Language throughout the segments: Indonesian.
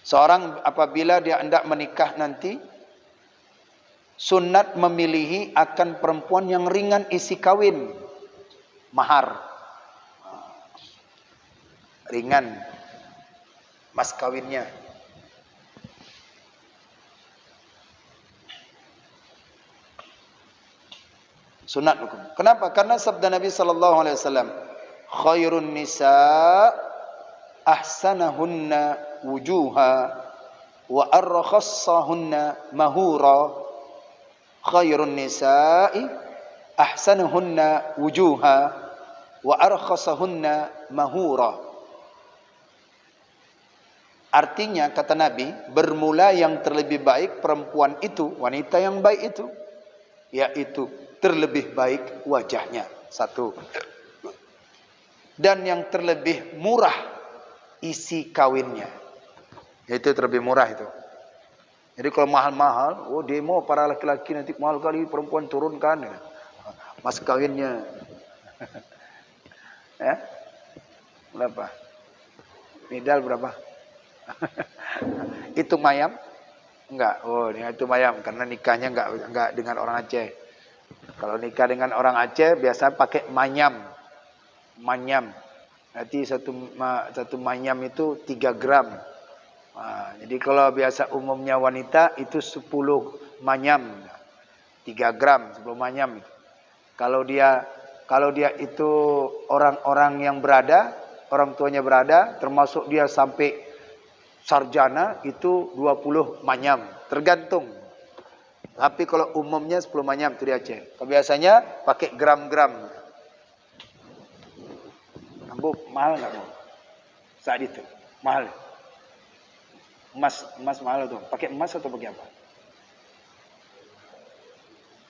Seorang apabila dia hendak menikah nanti, sunat memilihi akan perempuan yang ringan isi kawin, mahar, ringan mas kawinnya. Sunat hukum. Kenapa? Karena sabda Nabi sallallahu alaihi wasallam, khairun nisa ahsanahunna wujuha wa arkhassahunna mahura. Khairun nisa'i ahsanahunna wujuha wa arkhassahunna mahura. Artinya kata Nabi, bermula yang terlebih baik perempuan itu, wanita yang baik itu, yaitu terlebih baik wajahnya, satu. Dan yang terlebih murah isi kawinnya, itu terlebih murah itu. Jadi kalau mahal-mahal, oh demo para laki-laki nanti mahal kali, perempuan turunkan mas kawinnya. Ya? Berapa? Medal berapa? Itu mayam? Enggak. Oh, itu mayam karena nikahnya enggak dengan orang Aceh. Kalau nikah dengan orang Aceh biasa pakai manyam. Manyam. Nanti satu manyam itu 3 gram. Nah, jadi kalau biasa umumnya wanita itu 10 manyam. 3 gram 10 manyam. Kalau dia itu orang-orang yang berada, orang tuanya berada, termasuk dia sampai sarjana itu 20 manyam, tergantung. Tapi kalau umumnya 10 manyam itu di Aceh. Biasanya pakai gram-gram. Ambo mahal enggak, Bu? Saat itu mahal. Emas mahal tuh. Pakai emas atau pakai apa?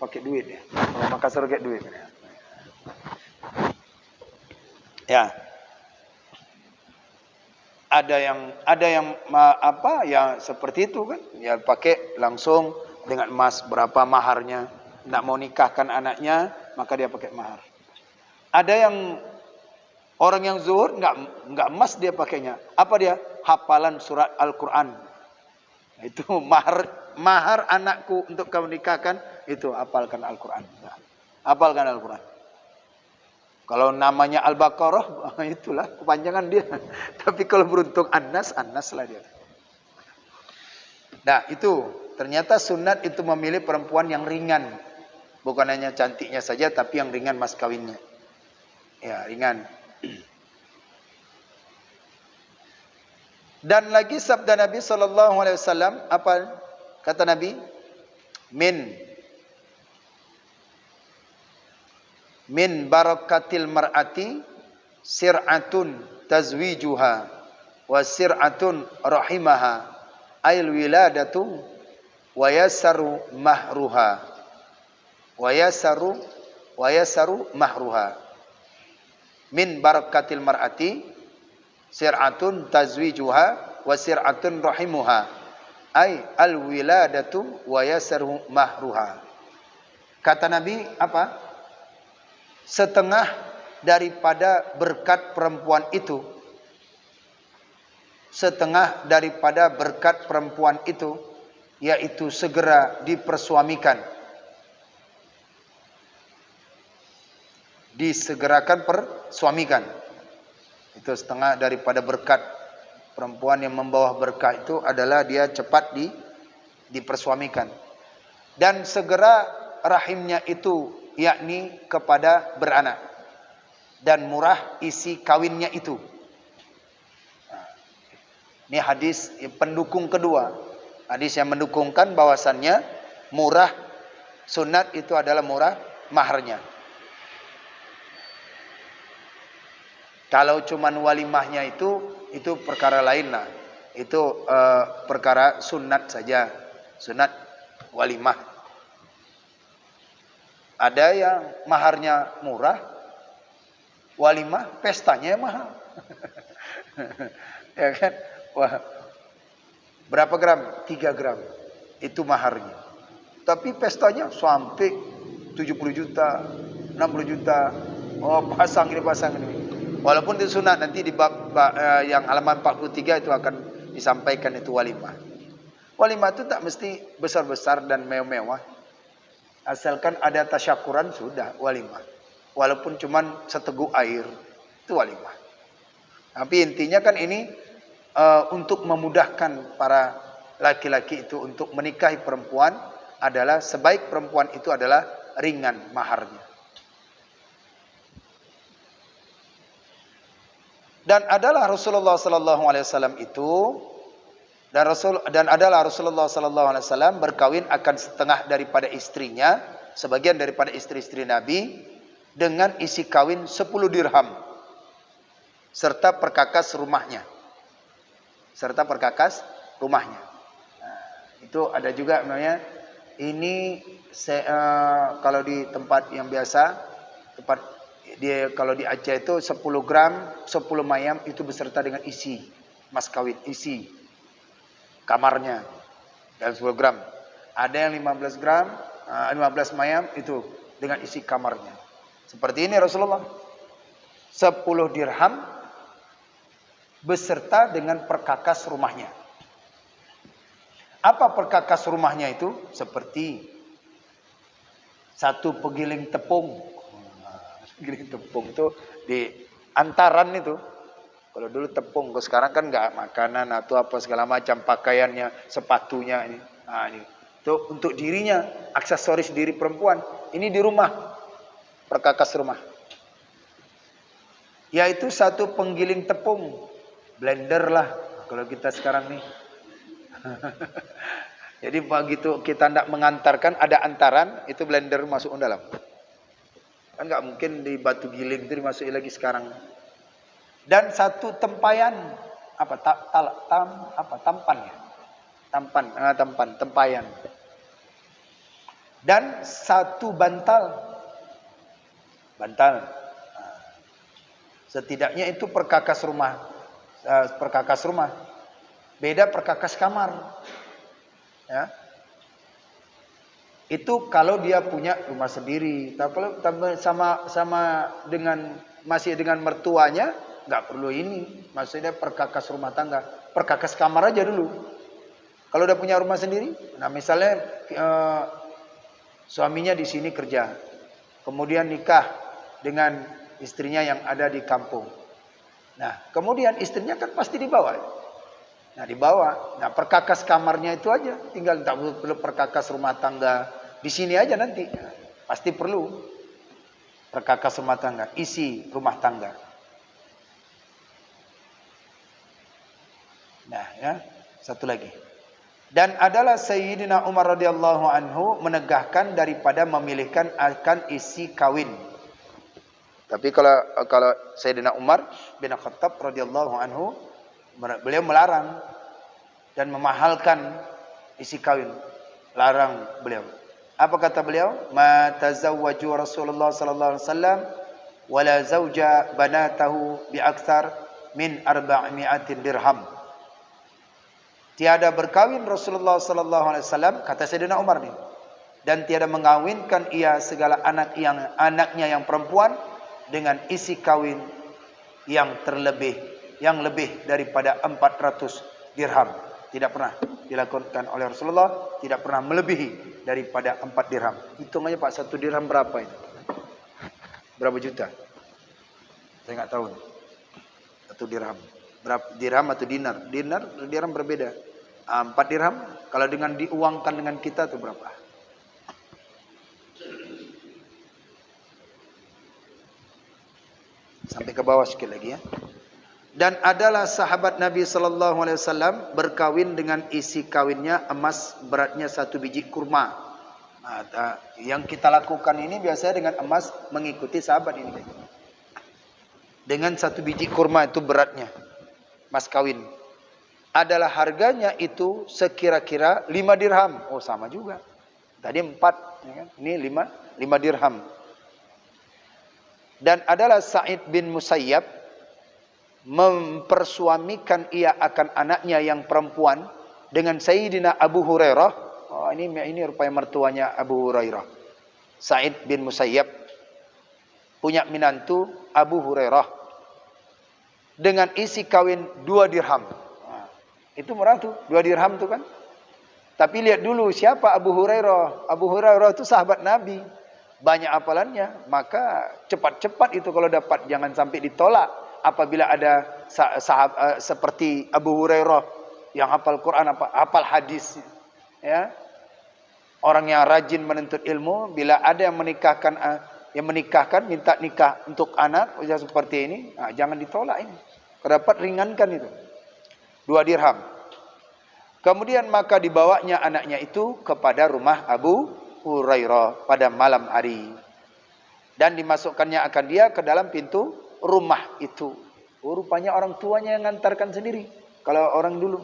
Pakai duit ya. Kalau Makassar pakai duit ya. Ya. Ada yang apa ya seperti itu kan? Ya pakai langsung dengan emas, berapa maharnya. Nak mau nikahkan anaknya, maka dia pakai mahar. Ada yang orang yang zuhud enggak emas dia pakainya. Apa dia? Hafalan surat Al-Qur'an. Itu mahar anakku untuk kamu nikahkan, itu hafalkan Al-Qur'an. Hafalkan Al-Qur'an. Kalau namanya Al-Baqarah, itulah kepanjangan dia. Tapi kalau beruntung An-Nas lah dia. Nah, itu ternyata sunat itu memilih perempuan yang ringan. Bukan hanya cantiknya saja, tapi yang ringan mas kawinnya. Ya, ringan. Dan lagi sabda Nabi sallallahu alaihi wasallam, apa kata Nabi? Min barakatil mar'ati sir'atun tazwijuha wa sir'atun rahimaha ayil wiladatu wa yasaru mahruha wa yasaru mahruha. Min barakatil mar'ati sir'atun tazwijuha wa sir'atun rahimuha ay al wiladatu wa yasaru mahruha. Kata Nabi apa? Setengah daripada berkat perempuan itu, setengah daripada berkat perempuan itu, yaitu segera dipersuamikan, disegerakan persuamikan. Itu setengah daripada berkat perempuan yang membawa berkah itu adalah dia cepat dipersuamikan. Dan segera rahimnya itu yakni kepada beranak, dan murah isi kawinnya itu. Ini hadis pendukung kedua. Hadis yang mendukungkan bahwasannya murah sunat itu adalah murah maharnya. Kalau cuman walimahnya itu perkara lain lah. Itu perkara sunat saja, sunat walimah. Ada yang maharnya murah, walimah pestanya mahal. Ya kan? Wah. Berapa gram? 3 gram. Itu maharnya. Tapi pestanya sampai 70 juta, 60 juta. Oh, pasang ini. Walaupun itu sunat, nanti di bab yang halaman 43 itu akan disampaikan itu walimah. Walimah itu tak mesti besar-besar dan mewah-mewah. Asalkan ada tasyakuran sudah walimah. Walaupun cuman seteguk air itu walimah. Tapi intinya kan ini untuk memudahkan para laki-laki itu untuk menikahi perempuan adalah sebaik perempuan itu adalah ringan maharnya. Dan adalah Rasulullah sallallahu alaihi wasallam itu dan adalah Rasulullah sallallahu alaihi wasallam berkawin akan setengah daripada istrinya, sebagian daripada istri-istri Nabi dengan isi kawin 10 dirham serta perkakas rumahnya. Nah, itu ada juga namanya ini kalau di tempat yang biasa, tempat kalau di Aceh itu 10 gram 10 mayam itu beserta dengan isi mas kawin, isi kamarnya dan 10 gram. Ada yang 15 gram 15 mayam itu dengan isi kamarnya. Seperti ini Rasulullah 10 dirham beserta dengan perkakas rumahnya. Apa perkakas rumahnya itu? Seperti satu pegiling tepung. Pegiling tepung itu di antaran itu. Kalau dulu tepung, kalau sekarang kan nggak makanan atau apa segala macam pakaiannya, sepatunya ini. Nah, ini. Itu untuk dirinya, aksesoris diri perempuan. Ini di rumah, perkakas rumah. Yaitu satu penggiling tepung, blender lah kalau kita sekarang nih. Jadi begitu kita hendak mengantarkan ada antaran, itu blender masuk ke dalam. Kan nggak mungkin di batu giling itu dimasuki lagi sekarang. Dan satu tempayan tempayan. Dan satu bantal. Setidaknya itu perkakas rumah. Beda perkakas kamar. Ya. Itu kalau dia punya rumah sendiri. Tapi sama dengan masih dengan mertuanya, nggak perlu ini. Maksudnya perkakas rumah tangga, perkakas kamar aja dulu. Kalau udah punya rumah sendiri, nah misalnya suaminya di sini kerja, kemudian nikah dengan istrinya yang ada di kampung. Nah, kemudian istrinya kan pasti dibawa. Nah, dibawa. Nah, perkakas kamarnya itu aja. Tinggal tak perlu perkakas rumah tangga. Di sini aja nanti. Nah, pasti perlu perkakas rumah tangga. Isi rumah tangga. Nah, ya. Satu lagi. Dan adalah Sayyidina Umar radhiyallahu anhu menegahkan daripada memilihkan akan isi kawin. Tapi kalau Sayyidina Umar bin Khattab radhiyallahu anhu, beliau melarang dan memahalkan isi kawin. Larang beliau. Apa kata beliau? Ma tazawwaju Rasulullah sallallahu alaihi wasallam wala zauja banatahu bi aktsar min 400 dirham. Tiada berkawin Rasulullah sallallahu alaihi wasallam, kata Sayyidina Umar nih. Dan tiada mengawinkan ia segala anaknya yang perempuan dengan isi kawin yang lebih daripada 400 dirham. Tidak pernah dilakukan oleh Rasulullah, tidak pernah melebihi daripada 4 dirham. Hitung aja Pak, 1 dirham berapa itu? Berapa juta? Saya nggak tahu. 1 dirham. Berapa dirham atau dinar? Dirham berbeda. 4 dirham kalau dengan diuangkan dengan kita itu berapa? Sampai ke bawah sedikit lagi ya. Dan adalah sahabat Nabi sallallahu alaihi wasallam berkawin dengan isi kawinnya emas beratnya 1 biji kurma. Nah, yang kita lakukan ini biasanya dengan emas mengikuti sahabat ini. Dengan 1 biji kurma itu beratnya. Mas kawin. Adalah harganya itu sekira-kira 5 dirham. Oh sama juga. Tadi 4. Ya kan? Ini 5 dirham. Dan adalah Sa'id bin Musayyab mempersuamikan ia akan anaknya yang perempuan dengan Sayyidina Abu Hurairah. Oh, ini rupanya mertuanya Abu Hurairah. Sa'id bin Musayyab punya minantu Abu Hurairah dengan isi kawin 2 dirham. Itu murah tuh, 2 dirham tuh kan. Tapi lihat dulu siapa Abu Hurairah. Abu Hurairah itu sahabat Nabi. Banyak hafalannya. Maka cepat-cepat itu kalau dapat. Jangan sampai ditolak. Apabila ada seperti Abu Hurairah yang hafal Quran, hafal hadis. Ya. Orang yang rajin menuntut ilmu. Bila ada yang menikahkan, minta nikah untuk anak. Seperti ini. Nah, jangan ditolak ini. Kalau dapat ringankan itu. 2 dirham. Kemudian maka dibawanya anaknya itu kepada rumah Abu Hurairah pada malam hari. Dan dimasukkannya akan dia ke dalam pintu rumah itu. Rupanya orang tuanya yang mengantarkan sendiri. Kalau orang dulu.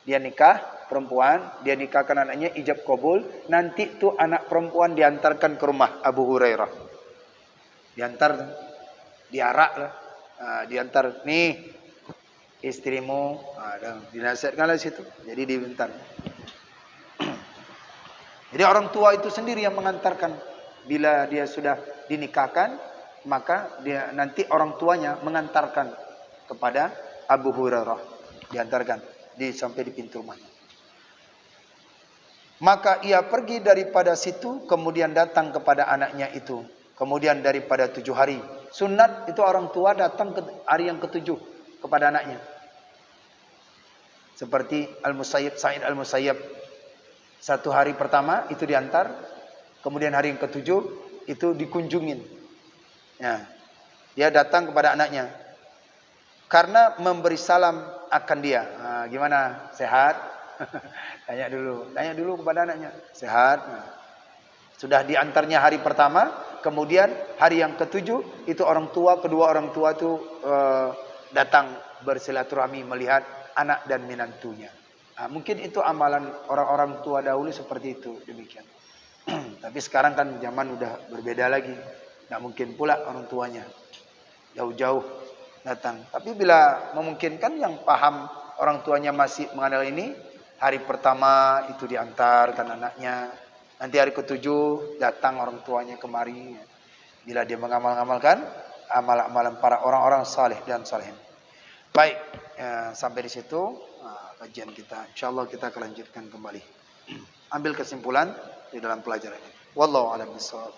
Dia nikah perempuan. Dia nikahkan anaknya ijab kabul. Nanti tuh anak perempuan diantarkan ke rumah Abu Hurairah. Diantar. Diarak lah. Diantar. Nih. Istrimu, dinasihatkanlah di situ. Jadi dibentar. Jadi orang tua itu sendiri yang mengantarkan. Bila dia sudah dinikahkan, maka dia nanti orang tuanya mengantarkan kepada Abu Hurairah. Diantarkan sampai di pintu rumah. Maka ia pergi daripada situ, kemudian datang kepada anaknya itu. Kemudian daripada 7 hari. Sunat itu orang tua datang ke hari yang ke-7. Kepada anaknya. Seperti Sa'id Al-Musayyab. 1 hari pertama itu diantar. Kemudian hari yang ke-7 itu dikunjungin. Ya. Dia datang kepada anaknya. Karena memberi salam akan dia. Nah, gimana? Sehat? Tanya dulu kepada anaknya. Sehat? Nah. Sudah diantarnya hari pertama. Kemudian hari yang ke-7 itu kedua orang tua itu datang bersilaturahmi melihat anak dan menantunya. Nah, mungkin itu amalan orang-orang tua dahulu seperti itu, demikian. Tapi sekarang kan zaman udah berbeda lagi. Nggak mungkin pula orang tuanya jauh-jauh datang. Tapi bila memungkinkan yang paham orang tuanya masih mengenal ini, hari pertama itu diantarkan anaknya. Nanti hari ke-7 datang orang tuanya kemari. Bila dia mengamal-ngamalkan amal-amalan para orang-orang saleh dan salehin. Baik, sampai di situ kajian kita. Insyaallah kita akan lanjutkan kembali. Ambil kesimpulan di dalam pelajaran ini. Wallahu a'lam bishawab.